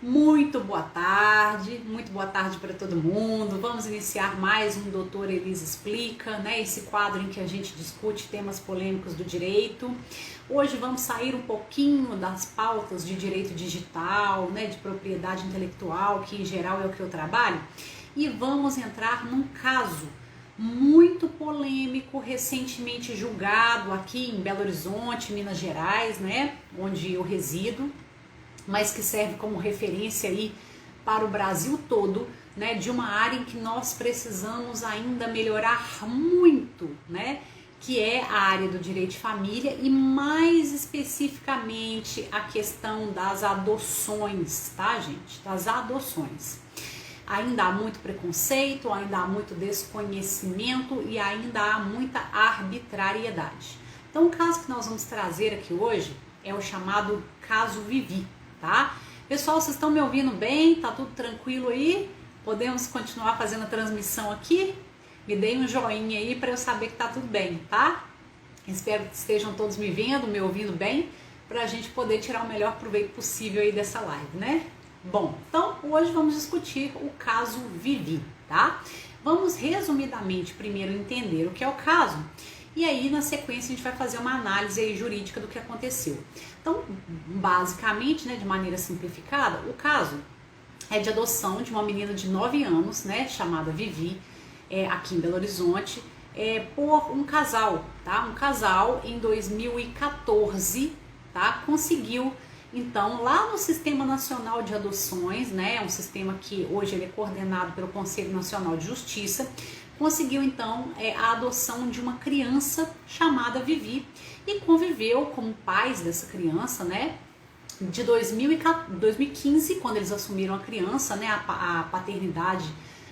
Muito boa tarde para todo mundo. Vamos iniciar mais um Doutora Elisa Explica, né? Esse quadro em que a gente discute temas polêmicos do direito. Hoje vamos sair um pouquinho das pautas de direito digital, né? De propriedade intelectual, que em geral é o que eu trabalho, e vamos entrar num caso muito polêmico, recentemente julgado aqui em Belo Horizonte, Minas Gerais, né? Onde eu resido, mas que serve como referência aí para o Brasil todo, né, de uma área em que nós precisamos ainda melhorar muito, né, que é a área do direito de família e mais especificamente a questão das adoções, tá, gente? Das adoções. Ainda há muito preconceito, ainda há muito desconhecimento e ainda há muita arbitrariedade. Então o caso que nós vamos trazer aqui hoje é o chamado caso Vivi. Tá? Pessoal, vocês estão me ouvindo bem? Tá tudo tranquilo aí? Podemos continuar fazendo a transmissão aqui? Me deem um joinha aí para eu saber que tá tudo bem, tá? Espero que estejam todos me vendo, me ouvindo bem, para a gente poder tirar o melhor proveito possível aí dessa live, né? Bom, então hoje vamos discutir o caso Vivi, tá? Vamos resumidamente primeiro entender o que é o caso. E aí, na sequência, a gente vai fazer uma análise aí jurídica do que aconteceu. Então, basicamente, né, de maneira simplificada, o caso é de adoção de uma menina de 9 anos, né, chamada Vivi, aqui em Belo Horizonte, por um casal, tá? Um casal em 2014, tá? Conseguiu, então, lá no Sistema Nacional de Adoções, né, um sistema que hoje ele é coordenado pelo Conselho Nacional de Justiça, conseguiu então a adoção de uma criança chamada Vivi e conviveu como pais dessa criança, né, de 2015, quando eles assumiram a criança, né, a paternidade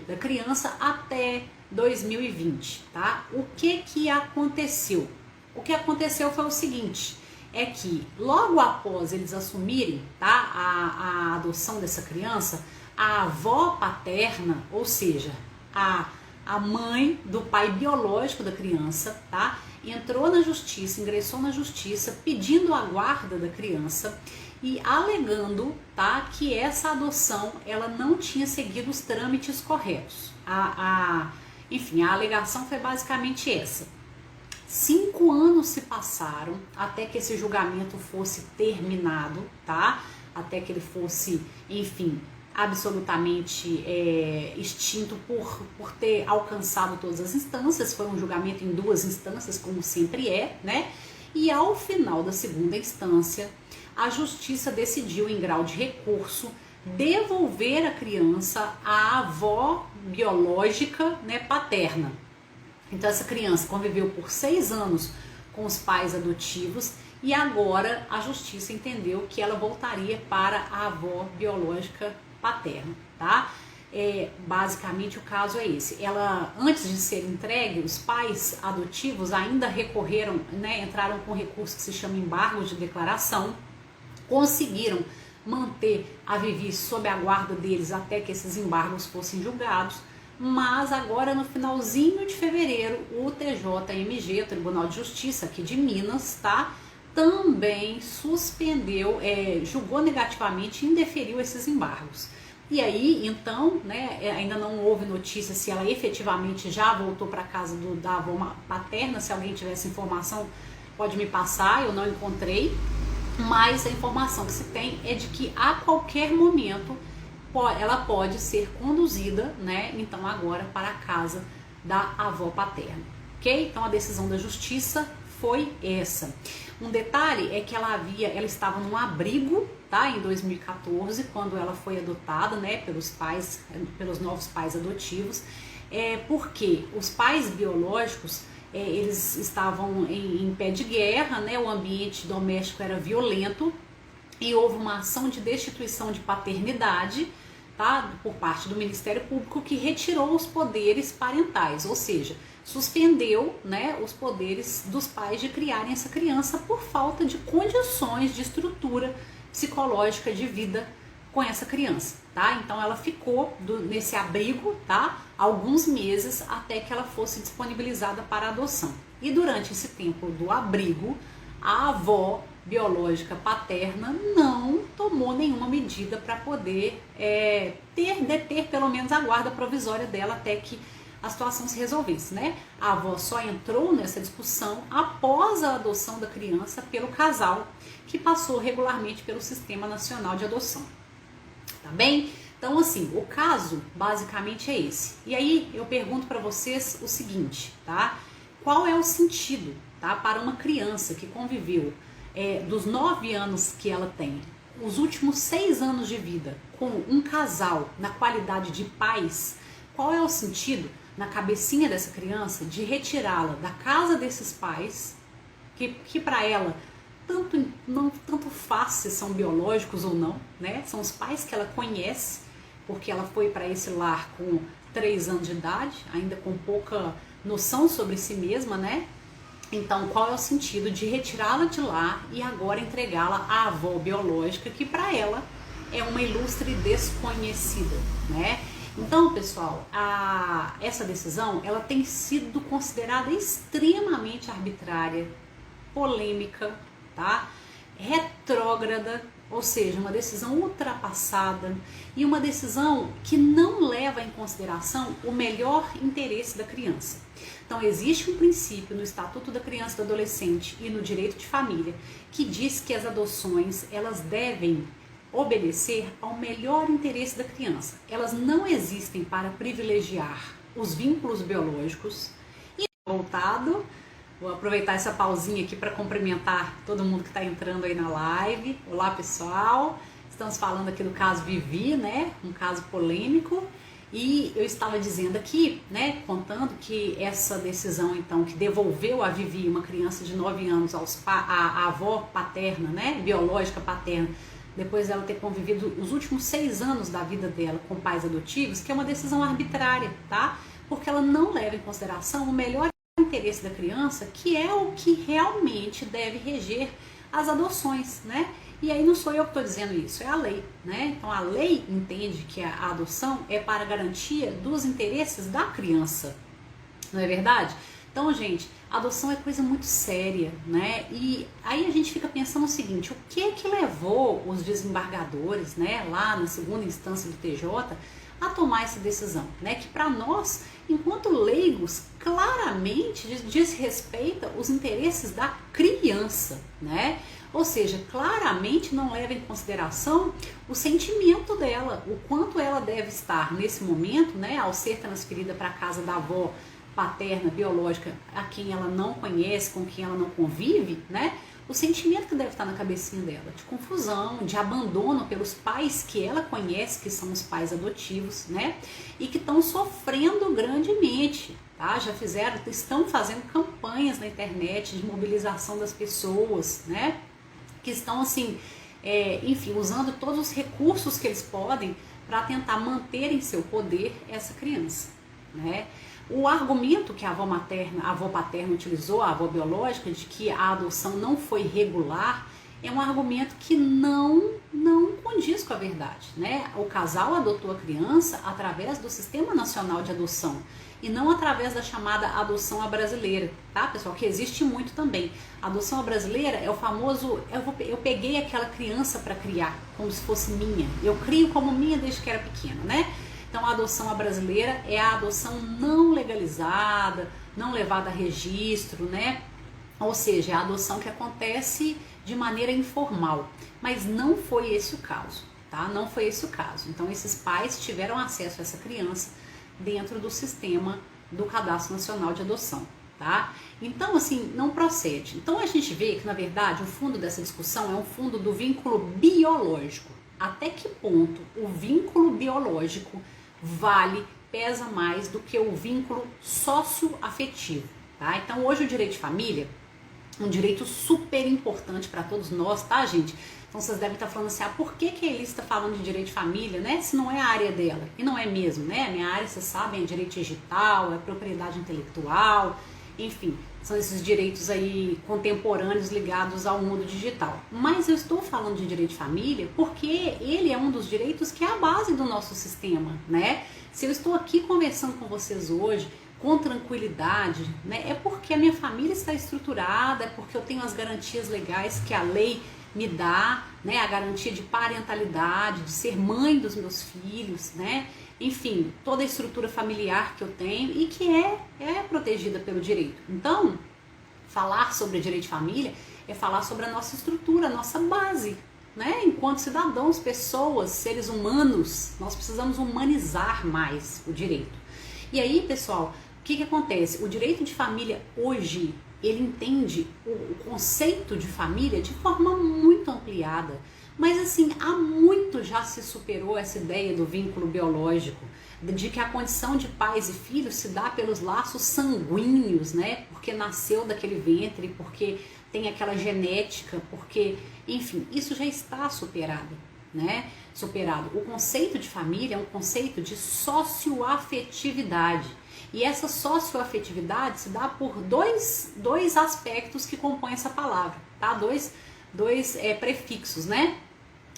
da criança, até 2020, tá? O que aconteceu? O que aconteceu foi o seguinte, é que logo após eles assumirem, tá, a adoção dessa criança, a avó paterna, ou seja, a mãe do pai biológico da criança, tá? Entrou na justiça, ingressou na justiça pedindo a guarda da criança e alegando, tá, que essa adoção ela não tinha seguido os trâmites corretos. Enfim, a alegação foi basicamente essa. 5 anos se passaram até que esse julgamento fosse terminado, tá? Até que ele fosse, enfim, absolutamente extinto por ter alcançado todas as instâncias. Foi um julgamento em 2 instâncias, como sempre é, né? E ao final da 2ª instância, a justiça decidiu, em grau de recurso, devolver a criança à avó biológica, né, paterna. Então essa criança conviveu por 6 anos com os pais adotivos e agora a justiça entendeu que ela voltaria para a avó biológica paterna, tá? Basicamente o caso é esse. Ela, antes de ser entregue, os pais adotivos ainda recorreram, né, entraram com recurso que se chama embargo de declaração, conseguiram manter a Vivi sob a guarda deles até que esses embargos fossem julgados, mas agora no finalzinho de fevereiro o TJMG, o Tribunal de Justiça aqui de Minas, tá, também suspendeu, julgou negativamente e indeferiu esses embargos. E aí, então, né, ainda não houve notícia se ela efetivamente já voltou para casa da avó paterna. Se alguém tivesse informação, pode me passar, eu não encontrei. Mas a informação que se tem é de que a qualquer momento ela pode ser conduzida, né, então agora para a casa da avó paterna, ok? Então a decisão da justiça foi essa. Um detalhe é que ela estava num abrigo, tá, em 2014, quando ela foi adotada, né, pelos novos pais adotivos, porque os pais biológicos, eles estavam em pé de guerra, né, o ambiente doméstico era violento e houve uma ação de destituição de paternidade, tá, por parte do Ministério Público, que retirou os poderes parentais, ou seja, suspendeu, né, os poderes dos pais de criarem essa criança por falta de condições de estrutura psicológica de vida com essa criança, tá? Então ela ficou nesse abrigo, tá, alguns meses até que ela fosse disponibilizada para adoção. E durante esse tempo do abrigo, a avó biológica paterna não tomou nenhuma medida para poder deter pelo menos a guarda provisória dela até que a situação se resolvesse, né? A avó só entrou nessa discussão após a adoção da criança pelo casal, que passou regularmente pelo Sistema Nacional de Adoção. Tá bem? Então, assim, o caso basicamente é esse. E aí eu pergunto para vocês o seguinte, tá? Qual é o sentido, tá, para uma criança que conviveu dos 9 anos que ela tem, os últimos 6 anos de vida com um casal na qualidade de pais? Qual é o sentido na cabecinha dessa criança de retirá-la da casa desses pais, que para ela tanto faz se são biológicos ou não, né? São os pais que ela conhece, porque ela foi para esse lar com 3 anos de idade, ainda com pouca noção sobre si mesma, né? Então, qual é o sentido de retirá-la de lá e agora entregá-la à avó biológica, que para ela é uma ilustre desconhecida, né? Então, pessoal, essa decisão ela tem sido considerada extremamente arbitrária, polêmica, tá? Retrógrada, ou seja, uma decisão ultrapassada e uma decisão que não leva em consideração o melhor interesse da criança. Então, existe um princípio no Estatuto da Criança e do Adolescente e no Direito de Família que diz que as adoções elas devem obedecer ao melhor interesse da criança. Elas não existem para privilegiar os vínculos biológicos. E voltado, vou aproveitar essa pausinha aqui para cumprimentar todo mundo que está entrando aí na live. Olá, pessoal. Estamos falando aqui do caso Vivi, né? Um caso polêmico. E eu estava dizendo aqui, né, contando que essa decisão, então, que devolveu a Vivi, uma criança de 9 anos, à avó paterna, né, biológica paterna, depois dela ter convivido os últimos 6 anos da vida dela com pais adotivos, que é uma decisão arbitrária, tá? Porque ela não leva em consideração o melhor interesse da criança, que é o que realmente deve reger as adoções, né? E aí não sou eu que estou dizendo isso, é a lei, né? Então a lei entende que a adoção é para garantia dos interesses da criança, não é verdade? Então, gente, a adoção é coisa muito séria, né? E aí a gente fica pensando o seguinte, o que levou os desembargadores, né, lá na segunda instância do TJ a tomar essa decisão, né? Que para nós, enquanto leigos, claramente desrespeita os interesses da criança, né? Ou seja, claramente não leva em consideração o sentimento dela, o quanto ela deve estar nesse momento, né, ao ser transferida para a casa da avó paterna, biológica, a quem ela não conhece, com quem ela não convive, né, o sentimento que deve estar na cabecinha dela, de confusão, de abandono pelos pais que ela conhece, que são os pais adotivos, né, e que estão sofrendo grandemente, tá? Estão fazendo campanhas na internet de mobilização das pessoas, né, que estão assim, enfim, usando todos os recursos que eles podem para tentar manter em seu poder essa criança, né? O argumento que a avó paterna utilizou, a avó biológica, de que a adoção não foi regular, é um argumento que não condiz com a verdade, né? O casal adotou a criança através do Sistema Nacional de Adoção e não através da chamada adoção à brasileira, tá, pessoal? Que existe muito também. A adoção à brasileira é o famoso, eu peguei aquela criança para criar, como se fosse minha. Eu crio como minha desde que era pequena, né? Então a adoção à brasileira é a adoção não legalizada, não levada a registro, né? Ou seja, é a adoção que acontece de maneira informal. Mas não foi esse o caso, tá? Não foi esse o caso. Então esses pais tiveram acesso a essa criança dentro do sistema do Cadastro Nacional de Adoção, tá? Então, assim, não procede. Então a gente vê que, na verdade, o fundo dessa discussão é um fundo do vínculo biológico. Até que ponto o vínculo biológico pesa mais do que o vínculo socioafetivo, tá? Então hoje o direito de família, um direito super importante para todos nós, tá, gente? Então vocês devem estar falando assim, por que a Elis está falando de direito de família, né? Se não é a área dela. E não é mesmo, né? A minha área, vocês sabem, é direito digital, é propriedade intelectual, enfim, são esses direitos aí contemporâneos ligados ao mundo digital. Mas eu estou falando de direito de família porque ele é um dos direitos que é a base do nosso sistema, né? Se eu estou aqui conversando com vocês hoje com tranquilidade, né, é porque a minha família está estruturada, é porque eu tenho as garantias legais que a lei me dá, né, a garantia de parentalidade, de ser mãe dos meus filhos, né, enfim, toda a estrutura familiar que eu tenho e que é protegida pelo direito. Então, falar sobre direito de família é falar sobre a nossa estrutura, a nossa base, né? Enquanto cidadãos, pessoas, seres humanos, nós precisamos humanizar mais o direito. E aí, pessoal, o que acontece? O direito de família hoje, ele entende o conceito de família de forma muito ampliada. Mas assim, há muito já se superou essa ideia do vínculo biológico, de que a condição de pais e filhos se dá pelos laços sanguíneos, né? Porque nasceu daquele ventre, porque tem aquela genética, porque, enfim, isso já está superado, né? Superado. O conceito de família é um conceito de socioafetividade. E essa socioafetividade se dá por dois aspectos que compõem essa palavra, tá? Dois prefixos, né?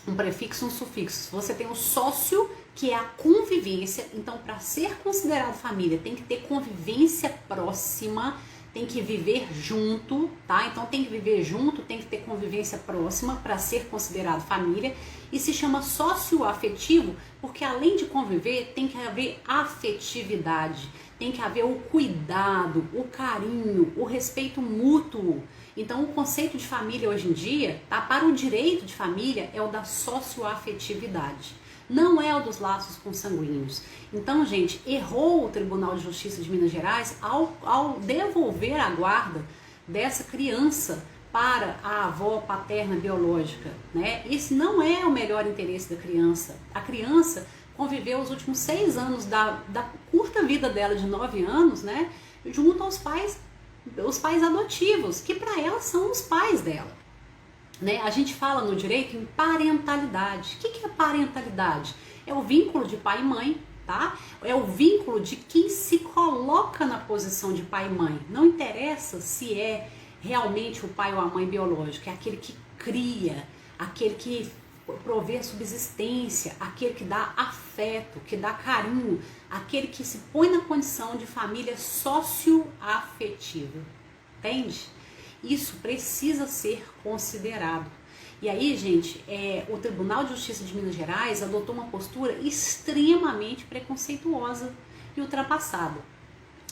Um prefixo e um sufixo. Você tem o sócio, que é a convivência. Então, para ser considerado família, tem que ter convivência próxima, tem que viver junto, tá? Então, tem que viver junto, tem que ter convivência próxima para ser considerado família. E se chama socioafetivo porque, além de conviver, tem que haver afetividade, tem que haver o cuidado, o carinho, o respeito mútuo. Então, o conceito de família hoje em dia, tá, para o direito de família, é o da socioafetividade. Não é o dos laços consanguíneos. Então, gente, errou o Tribunal de Justiça de Minas Gerais ao devolver a guarda dessa criança para a avó paterna biológica, né? Esse não é o melhor interesse da criança. A criança conviveu os últimos 6 anos da curta vida dela de 9 anos, né, junto aos pais, os pais adotivos, que para ela são os pais dela, né? A gente fala no direito em parentalidade. O que é parentalidade? É o vínculo de pai e mãe, tá? É o vínculo de quem se coloca na posição de pai e mãe. Não interessa se é realmente o pai ou a mãe biológica, é aquele que cria, aquele que prover subsistência, aquele que dá afeto, que dá carinho, aquele que se põe na condição de família socioafetiva, entende? Isso precisa ser considerado. E aí, gente, o Tribunal de Justiça de Minas Gerais adotou uma postura extremamente preconceituosa e ultrapassada.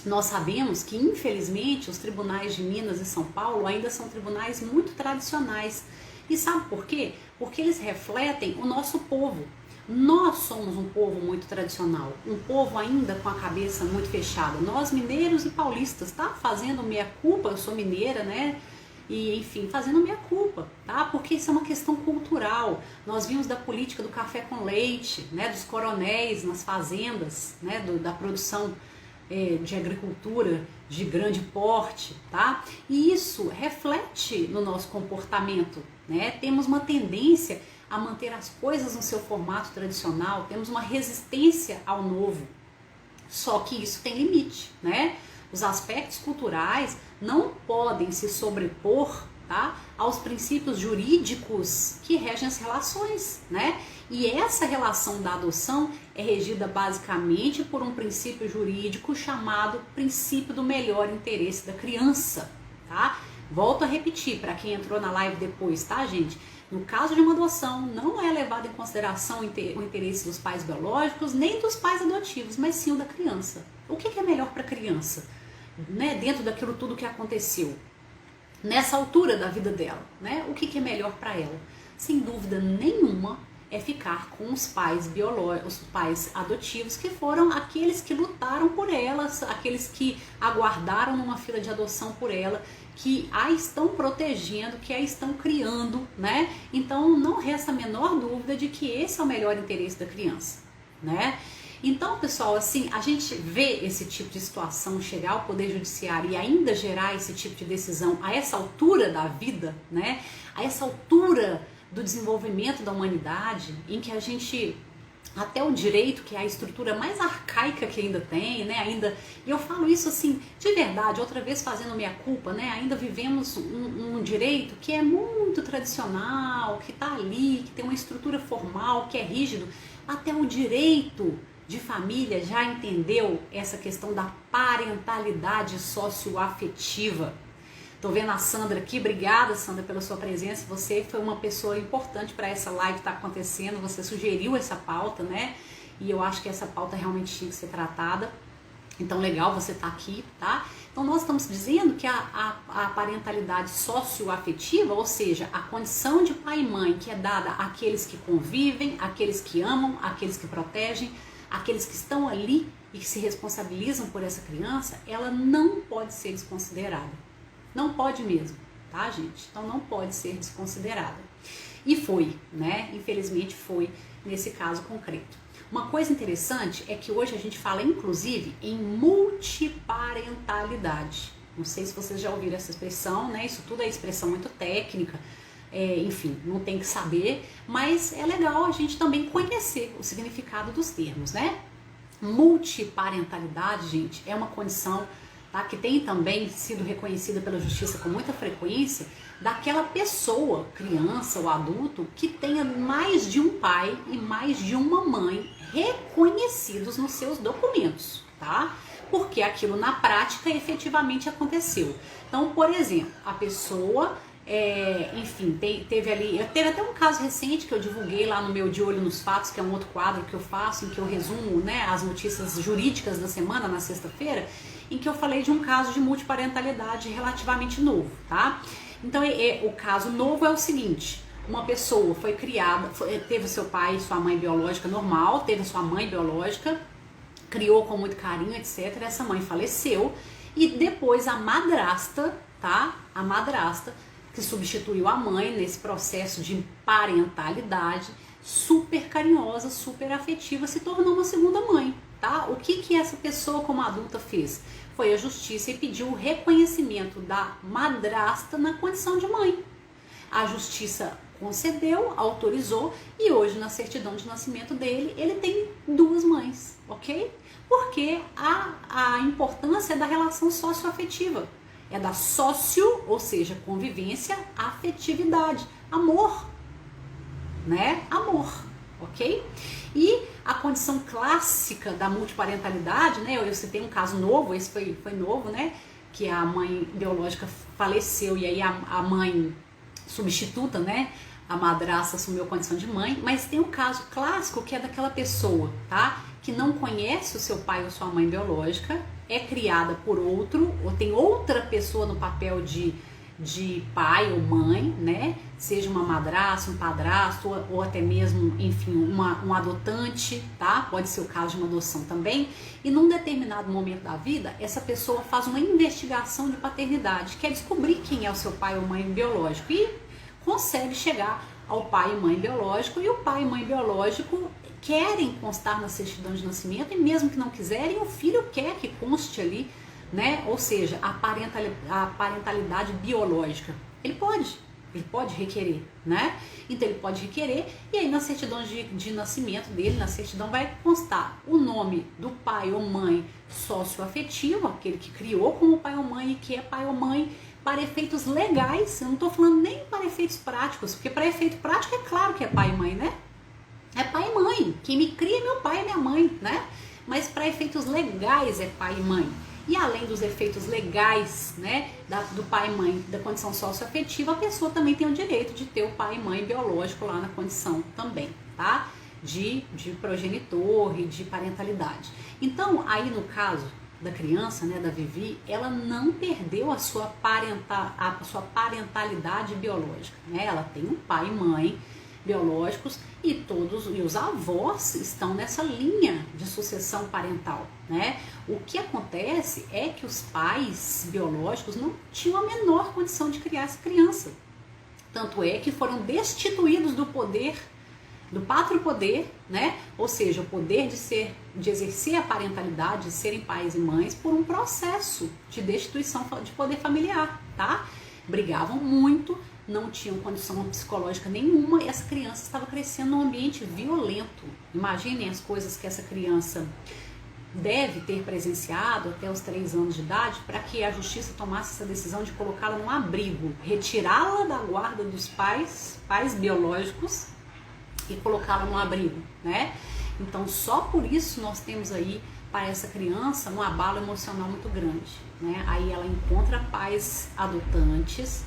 Nós sabemos que, infelizmente, os tribunais de Minas e São Paulo ainda são tribunais muito tradicionais. E sabe por quê? Porque eles refletem o nosso povo. Nós somos um povo muito tradicional, um povo ainda com a cabeça muito fechada. Nós, mineiros e paulistas, tá? Fazendo meia-culpa, eu sou mineira, né? E, enfim, fazendo meia-culpa, tá? Porque isso é uma questão cultural. Nós vimos da política do café com leite, né? Dos coronéis nas fazendas, né? Da produção de agricultura de grande porte, tá? E isso reflete no nosso comportamento, né? Temos uma tendência a manter as coisas no seu formato tradicional, temos uma resistência ao novo. Só que isso tem limite, né? Os aspectos culturais não podem se sobrepor, tá, aos princípios jurídicos que regem as relações, né? E essa relação da adoção é regida basicamente por um princípio jurídico chamado princípio do melhor interesse da criança, tá? Volto a repetir para quem entrou na live depois, tá, gente? No caso de uma adoção, não é levado em consideração o interesse dos pais biológicos nem dos pais adotivos, mas sim o da criança. O que é melhor para a criança, né? Dentro daquilo tudo que aconteceu nessa altura da vida dela, né? O que é melhor para ela? Sem dúvida nenhuma é ficar com os pais biológicos, os pais adotivos, que foram aqueles que lutaram por elas, aqueles que aguardaram numa fila de adoção por ela, que a estão protegendo, que a estão criando, né? Então não resta a menor dúvida de que esse é o melhor interesse da criança, né? Então, pessoal, assim, a gente vê esse tipo de situação chegar ao Poder Judiciário e ainda gerar esse tipo de decisão a essa altura da vida, né? A essa altura do desenvolvimento da humanidade, em que a gente, até o direito, que é a estrutura mais arcaica que ainda tem, né? E eu falo isso assim, de verdade, outra vez fazendo minha culpa, né? Ainda vivemos um direito que é muito tradicional, que está ali, que tem uma estrutura formal, que é rígido. Até o direito de família já entendeu essa questão da parentalidade socioafetiva. Tô vendo a Sandra aqui, obrigada, Sandra, pela sua presença. Você foi uma pessoa importante para essa live estar acontecendo, você sugeriu essa pauta, né? E eu acho que essa pauta realmente tinha que ser tratada. Então, legal você estar aqui, tá? Então, nós estamos dizendo que a parentalidade socioafetiva, ou seja, a condição de pai e mãe que é dada àqueles que convivem, àqueles que amam, àqueles que protegem, àqueles que estão ali e que se responsabilizam por essa criança, ela não pode ser desconsiderada. Não pode mesmo, tá, gente? Então, não pode ser desconsiderada. E foi, né? Infelizmente, foi nesse caso concreto. Uma coisa interessante é que hoje a gente fala, inclusive, em multiparentalidade. Não sei se vocês já ouviram essa expressão, né? Isso tudo é expressão muito técnica, enfim, não tem que saber, mas é legal a gente também conhecer o significado dos termos, né? Multiparentalidade, gente, é uma condição, tá, que tem também sido reconhecida pela justiça com muita frequência, daquela pessoa, criança ou adulto, que tenha mais de um pai e mais de uma mãe reconhecidos nos seus documentos, tá? Porque aquilo na prática efetivamente aconteceu. Então, por exemplo, a pessoa, enfim, teve até um caso recente que eu divulguei lá no meu De Olho nos Fatos, que é um outro quadro que eu faço, em que eu resumo, né, as notícias jurídicas da semana, na sexta-feira, em que eu falei de um caso de multiparentalidade relativamente novo, tá? Então, o caso novo é o seguinte: uma pessoa foi criada, teve seu pai e sua mãe biológica normal, teve sua mãe biológica, criou com muito carinho, etc. Essa mãe faleceu e depois a madrasta, tá? A madrasta, que substituiu a mãe nesse processo de parentalidade, super carinhosa, super afetiva, se tornou uma segunda mãe, tá? O que essa pessoa como adulta fez? Foi à justiça e pediu o reconhecimento da madrasta na condição de mãe. A justiça concedeu, autorizou, e hoje na certidão de nascimento dele, ele tem duas mães, ok? Porque a importância é da relação socioafetiva, é da sócio, ou seja, convivência, afetividade, amor, né? Amor, ok? E a condição clássica da multiparentalidade, né? Eu citei um caso novo, esse foi novo, né? Que a mãe biológica faleceu e aí a mãe substituta, né? A madrasta assumiu a condição de mãe, mas tem um caso clássico que é daquela pessoa, tá? Que não conhece o seu pai ou sua mãe biológica, é criada por outro, ou tem outra pessoa no papel de pai ou mãe, né? Seja uma madrasta, um padrasto, ou até mesmo, enfim, um adotante, tá? Pode ser o caso de uma adoção também. E num determinado momento da vida, essa pessoa faz uma investigação de paternidade, quer descobrir quem é o seu pai ou mãe biológico e consegue chegar ao pai e mãe biológico, e o pai e mãe biológico querem constar na certidão de nascimento, e mesmo que não quiserem, o filho quer que conste ali, né? Ou seja, a parentalidade biológica. Ele pode requerer, né? Então ele pode requerer, e aí na certidão de nascimento dele, na certidão vai constar o nome do pai ou mãe socioafetivo, aquele que criou como pai ou mãe e que é pai ou mãe para efeitos legais. Eu não estou falando nem para efeitos práticos, porque para efeito prático é claro que é pai e mãe, né? É pai e mãe, quem me cria é meu pai e minha mãe, né? Mas para efeitos legais é pai e mãe. E além dos efeitos legais, né, do pai e mãe, da condição socioafetiva, a pessoa também tem o direito de ter o pai e mãe biológico lá na condição também, tá? De progenitor e de parentalidade. Então, aí no caso da criança, né, da Vivi, ela não perdeu a sua parentalidade biológica, né? Ela tem um pai e mãe biológicos e os avós estão nessa linha de sucessão parental, né? O que acontece é que os pais biológicos não tinham a menor condição de criar essa criança. Tanto é que foram destituídos do poder, do pátrio poder, né? Ou seja, o poder de exercer a parentalidade, de serem pais e mães, por um processo de destituição de poder familiar, tá? Brigavam muito, não tinham condição psicológica nenhuma, e essa criança estava crescendo num ambiente violento. Imaginem as coisas que essa criança deve ter presenciado até os 3 anos de idade para que a justiça tomasse essa decisão de colocá-la num abrigo, retirá-la da guarda dos pais biológicos e colocá-la num abrigo, né? Então, só por isso nós temos aí para essa criança um abalo emocional muito grande, né? Aí ela encontra pais adotantes,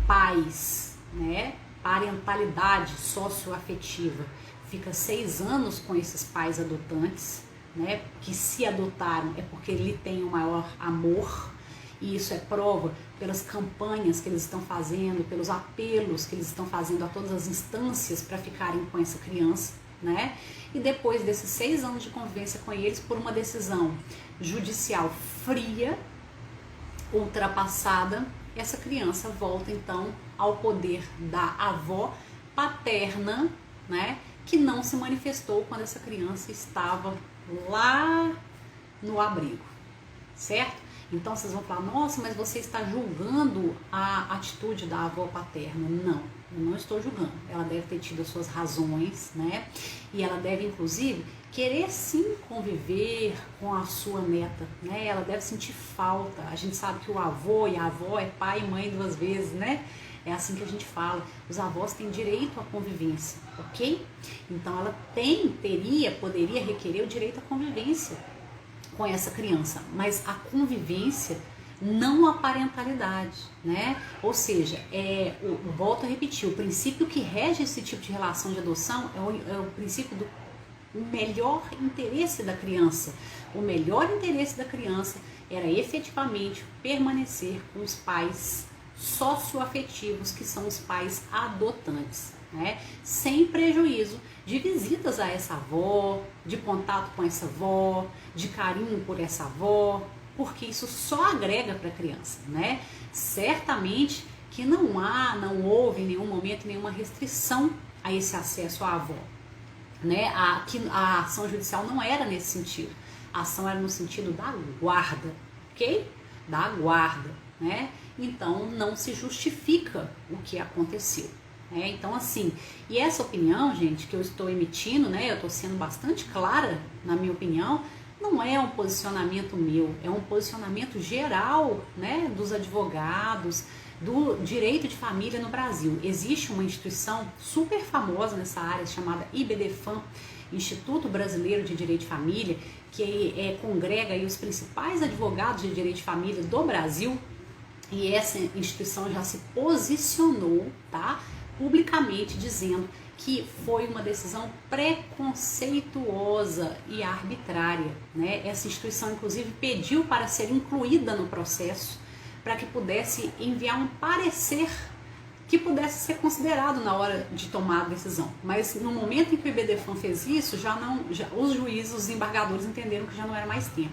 pais, né? Parentalidade socioafetiva, fica 6 anos com esses pais adotantes, né? Que se adotaram é porque ele tem o maior amor, e isso é prova pelas campanhas que eles estão fazendo, pelos apelos que eles estão fazendo a todas as instâncias para ficarem com essa criança, né? E depois desses 6 anos de convivência com eles, por uma decisão judicial fria, ultrapassada, essa criança volta então ao poder da avó paterna, né? Que não se manifestou quando essa criança estava lá no abrigo, certo? Então vocês vão falar, nossa, mas você está julgando a atitude da avó paterna. Não, eu não estou julgando. Ela deve ter tido as suas razões, né? E ela deve, inclusive, querer sim conviver com a sua neta, né? Ela deve sentir falta. A gente sabe que o avô e a avó é pai e mãe 2 vezes, né? É assim que a gente fala. Os avós têm direito à convivência, ok? Então ela poderia requerer o direito à convivência com essa criança, mas a convivência, não a parentalidade, né? Ou seja, volto a repetir, o princípio que rege esse tipo de relação de adoção é o princípio do melhor interesse da criança. O melhor interesse da criança era efetivamente permanecer com os pais socioafetivos, que são os pais adotantes, né? Sem prejuízo de visitas a essa avó, de contato com essa avó, de carinho por essa avó, porque isso só agrega para a criança, né? Certamente que não houve em nenhum momento nenhuma restrição a esse acesso à avó, né? A ação judicial não era nesse sentido, a ação era no sentido da guarda, ok? Da guarda, né? Então não se justifica o que aconteceu. Então assim, e essa opinião, gente, que eu estou emitindo, né, eu estou sendo bastante clara na minha opinião, não é um posicionamento meu, é um posicionamento geral, né, dos advogados, do direito de família no Brasil. Existe uma instituição super famosa nessa área chamada IBDFAM, Instituto Brasileiro de Direito de Família, que congrega aí os principais advogados de direito de família do Brasil, e essa instituição já se posicionou, tá, publicamente dizendo que foi uma decisão preconceituosa e arbitrária, né? Essa instituição, inclusive, pediu para ser incluída no processo, para que pudesse enviar um parecer que pudesse ser considerado na hora de tomar a decisão. Mas no momento em que o IBDFAM fez isso, os juízes, os embargadores entenderam que já não era mais tempo,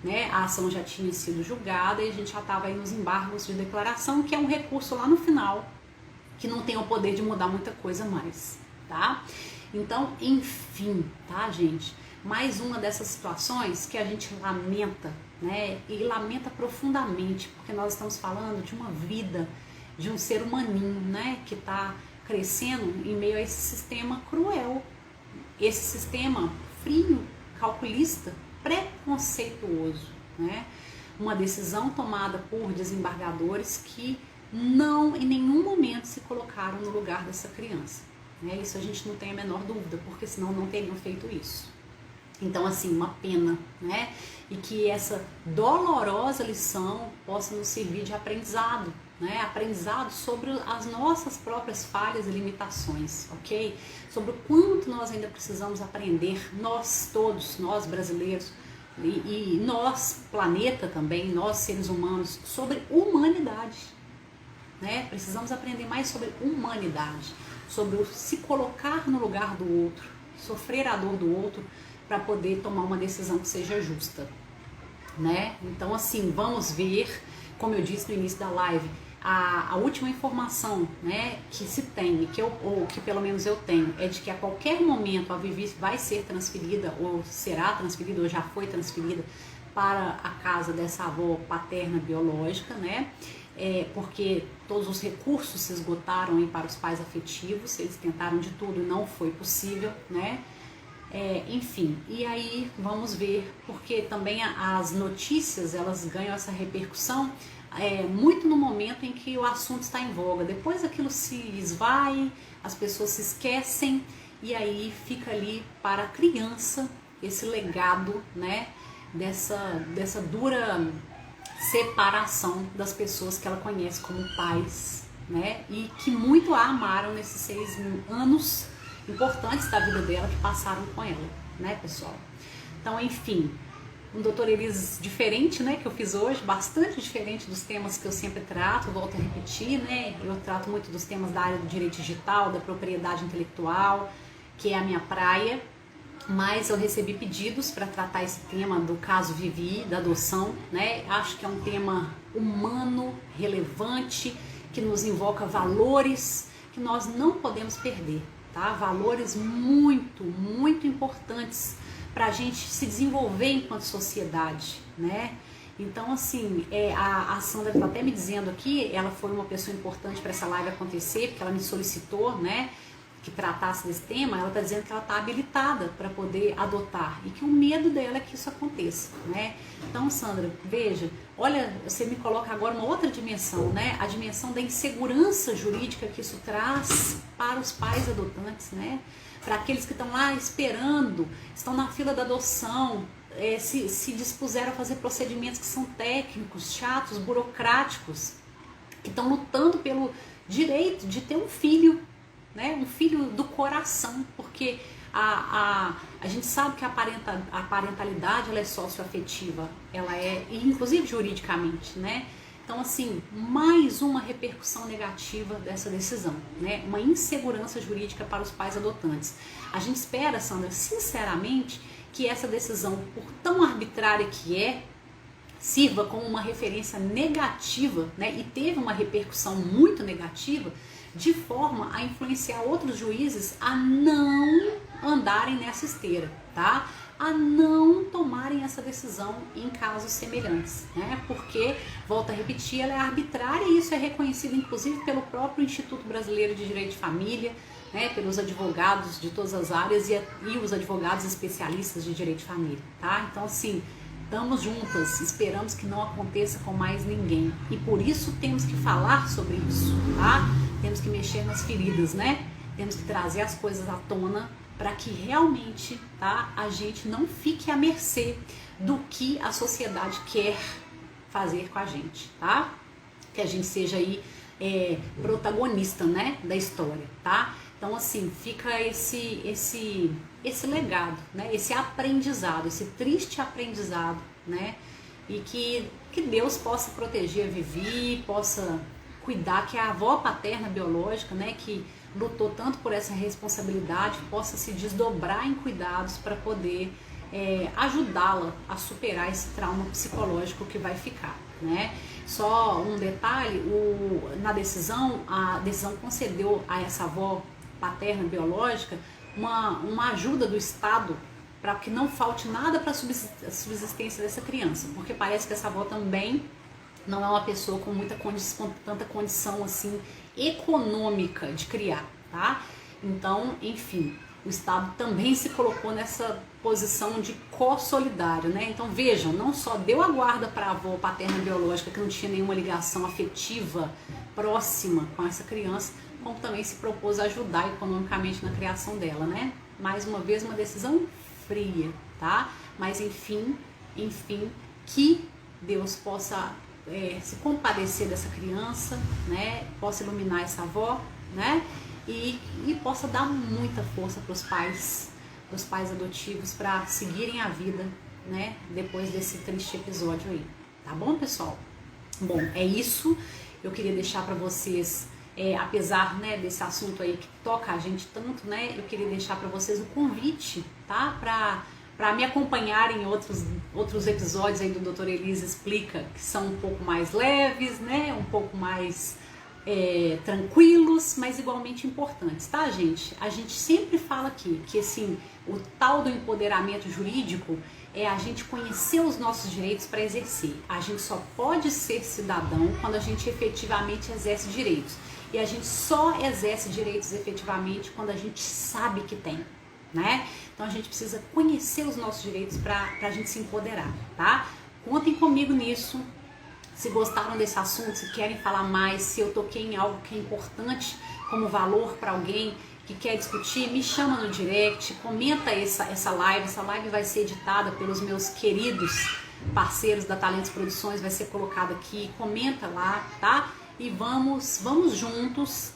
né? A ação já tinha sido julgada e a gente já estava aí nos embargos de declaração, que é um recurso lá no final, que não tem o poder de mudar muita coisa mais, tá? Então, enfim, tá, gente? Mais uma dessas situações que a gente lamenta, né? E lamenta profundamente, porque nós estamos falando de uma vida, de um ser humaninho, né? Que está crescendo em meio a esse sistema cruel, esse sistema frio, calculista, preconceituoso, né? Uma decisão tomada por desembargadores que não em nenhum momento se colocaram no lugar dessa criança, né? Isso a gente não tem a menor dúvida, porque senão não teriam feito isso. Então, assim, uma pena, né? E que essa dolorosa lição possa nos servir de aprendizado, né? Aprendizado sobre as nossas próprias falhas e limitações, ok? Sobre o quanto nós ainda precisamos aprender, nós todos, nós brasileiros, e nós, planeta também, nós seres humanos, sobre humanidade, né? Precisamos aprender mais sobre humanidade, sobre o se colocar no lugar do outro, sofrer a dor do outro para poder tomar uma decisão que seja justa, né? Então, assim, vamos ver, como eu disse no início da live, a última informação, né, que se tem, ou que pelo menos eu tenho, é de que a qualquer momento a Vivi vai ser transferida, ou será transferida, ou já foi transferida para a casa dessa avó paterna biológica, né? Porque todos os recursos se esgotaram para os pais afetivos, eles tentaram de tudo e não foi possível, né? Enfim, e aí vamos ver, porque também as notícias, elas ganham essa repercussão muito no momento em que o assunto está em voga. Depois aquilo se esvai, as pessoas se esquecem, e aí fica ali para a criança esse legado, né, dessa dura separação das pessoas que ela conhece como pais, né, e que muito a amaram nesses 6 anos importantes da vida dela que passaram com ela, né, pessoal? Então, enfim, um Doutor Elises diferente, né, que eu fiz hoje, bastante diferente dos temas que eu sempre trato, volto a repetir, né, eu trato muito dos temas da área do direito digital, da propriedade intelectual, que é a minha praia, mas eu recebi pedidos para tratar esse tema do caso Vivi, da adoção, né, acho que é um tema humano, relevante, que nos invoca valores que nós não podemos perder, tá, valores muito, muito importantes para a gente se desenvolver enquanto sociedade, né? Então, assim, a Sandra está até me dizendo aqui, ela foi uma pessoa importante para essa live acontecer, porque ela me solicitou, né, que tratasse desse tema. Ela está dizendo que ela está habilitada para poder adotar e que o medo dela é que isso aconteça, né? Então, Sandra, veja, olha, você me coloca agora uma outra dimensão, né? A dimensão da insegurança jurídica que isso traz para os pais adotantes, né? Para aqueles que estão lá esperando, estão na fila da adoção, se dispuseram a fazer procedimentos que são técnicos, chatos, burocráticos, que estão lutando pelo direito de ter um filho, né? Um filho do coração, porque a gente sabe que a parentalidade ela é socioafetiva, ela é, inclusive juridicamente, né? Então, assim, mais uma repercussão negativa dessa decisão, né? Uma insegurança jurídica para os pais adotantes. A gente espera, Sandra, sinceramente, que essa decisão, por tão arbitrária que é, sirva como uma referência negativa, né? E teve uma repercussão muito negativa, de forma a influenciar outros juízes a não andarem nessa esteira, tá? A não tomarem essa decisão em casos semelhantes, né? Porque, volto a repetir, ela é arbitrária e isso é reconhecido inclusive pelo próprio Instituto Brasileiro de Direito de Família, né? Pelos advogados de todas as áreas e os advogados especialistas de direito de família, tá? Então, assim, estamos juntas, esperamos que não aconteça com mais ninguém e por isso temos que falar sobre isso, tá? Temos que mexer nas feridas, né? Temos que trazer as coisas à tona para que realmente, tá, a gente não fique à mercê do que a sociedade quer fazer com a gente, tá? Que a gente seja aí protagonista, né, da história, tá? Então, assim, fica esse legado, né, esse aprendizado, esse triste aprendizado, né, e que Deus possa proteger a Vivi, possa cuidar, que a avó paterna biológica, né, que lutou tanto por essa responsabilidade, possa se desdobrar em cuidados para poder ajudá-la a superar esse trauma psicológico que vai ficar, né? Só um detalhe, na decisão, a decisão concedeu a essa avó paterna biológica uma ajuda do Estado para que não falte nada para a subsistência dessa criança, porque parece que essa avó também não é uma pessoa com tanta condição assim econômica de criar, tá? Então, enfim, o Estado também se colocou nessa posição de co-solidário, né? Então vejam, não só deu a guarda para a avó paterna biológica que não tinha nenhuma ligação afetiva próxima com essa criança, como também se propôs a ajudar economicamente na criação dela, né? Mais uma vez, uma decisão fria, tá? Mas enfim, que Deus possa se compadecer dessa criança, né? Possa iluminar essa avó, né? E possa dar muita força para os pais adotivos para seguirem a vida, né? Depois desse triste episódio aí, tá bom, pessoal? Bom, é isso. Eu queria deixar para vocês, apesar, né, desse assunto aí que toca a gente tanto, né? Eu queria deixar para vocês o convite, tá? Para me acompanhar em outros episódios aí do Doutor Elise Explica, que são um pouco mais leves, né? Um pouco mais tranquilos, mas igualmente importantes, tá, gente? A gente sempre fala aqui que, assim, o tal do empoderamento jurídico é a gente conhecer os nossos direitos para exercer. A gente só pode ser cidadão quando a gente efetivamente exerce direitos. E a gente só exerce direitos efetivamente quando a gente sabe que tem, né? Então a gente precisa conhecer os nossos direitos para a gente se empoderar, tá? Contem comigo nisso. Se gostaram desse assunto, se querem falar mais, se eu toquei em algo que é importante como valor para alguém que quer discutir, me chama no direct, comenta essa live. Essa live vai ser editada pelos meus queridos parceiros da Talentos Produções, vai ser colocada aqui, comenta lá, tá? E vamos juntos,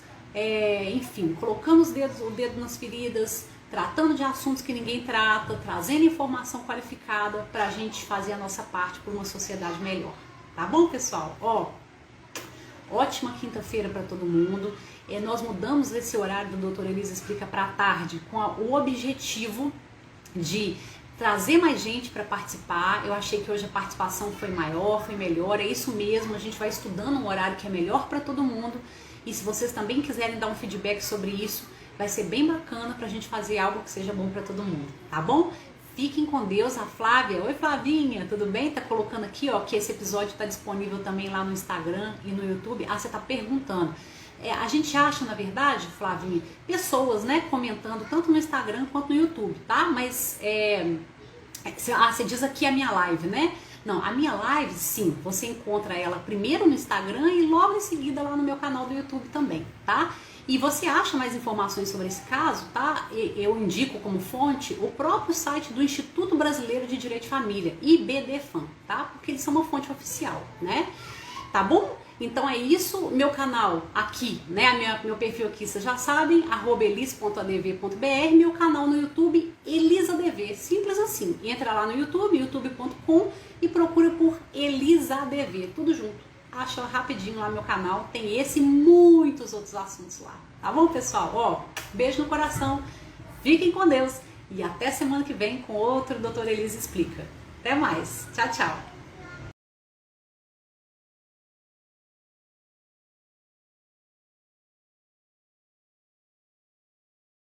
enfim, colocando o dedo nas feridas, tratando de assuntos que ninguém trata, trazendo informação qualificada pra gente fazer a nossa parte por uma sociedade melhor. Tá bom, pessoal? Ótima quinta-feira para todo mundo. Nós mudamos esse horário do Doutora Elisa Explica para a tarde com o objetivo de trazer mais gente para participar. Eu achei que hoje a participação foi maior, foi melhor. É isso mesmo, a gente vai estudando um horário que é melhor para todo mundo. E se vocês também quiserem dar um feedback sobre isso, vai ser bem bacana para a gente fazer algo que seja bom para todo mundo, tá bom? Fiquem com Deus. A Flávia, oi Flavinha, tudo bem? Tá colocando aqui, ó, que esse episódio tá disponível também lá no Instagram e no YouTube. Você tá perguntando. A gente acha, na verdade, Flavinha, pessoas, né, comentando tanto no Instagram quanto no YouTube, tá? Mas, você diz aqui a minha live, né? Não, a minha live, sim, você encontra ela primeiro no Instagram e logo em seguida lá no meu canal do YouTube também, tá? E você acha mais informações sobre esse caso, tá? Eu indico como fonte o próprio site do Instituto Brasileiro de Direito de Família, IBDFAM, tá? Porque eles são uma fonte oficial, né? Tá bom? Então é isso, meu canal aqui, né? Meu perfil aqui, vocês já sabem, @elis.adv.br, meu canal no YouTube, ElisaDV, simples assim. Entra lá no YouTube, youtube.com e procura por ElisaDV, tudo junto. Acha rapidinho lá meu canal, tem esse e muitos outros assuntos lá. Tá bom, pessoal? Beijo no coração, fiquem com Deus e até semana que vem com outro Doutora Elisa Explica. Até mais, tchau, tchau.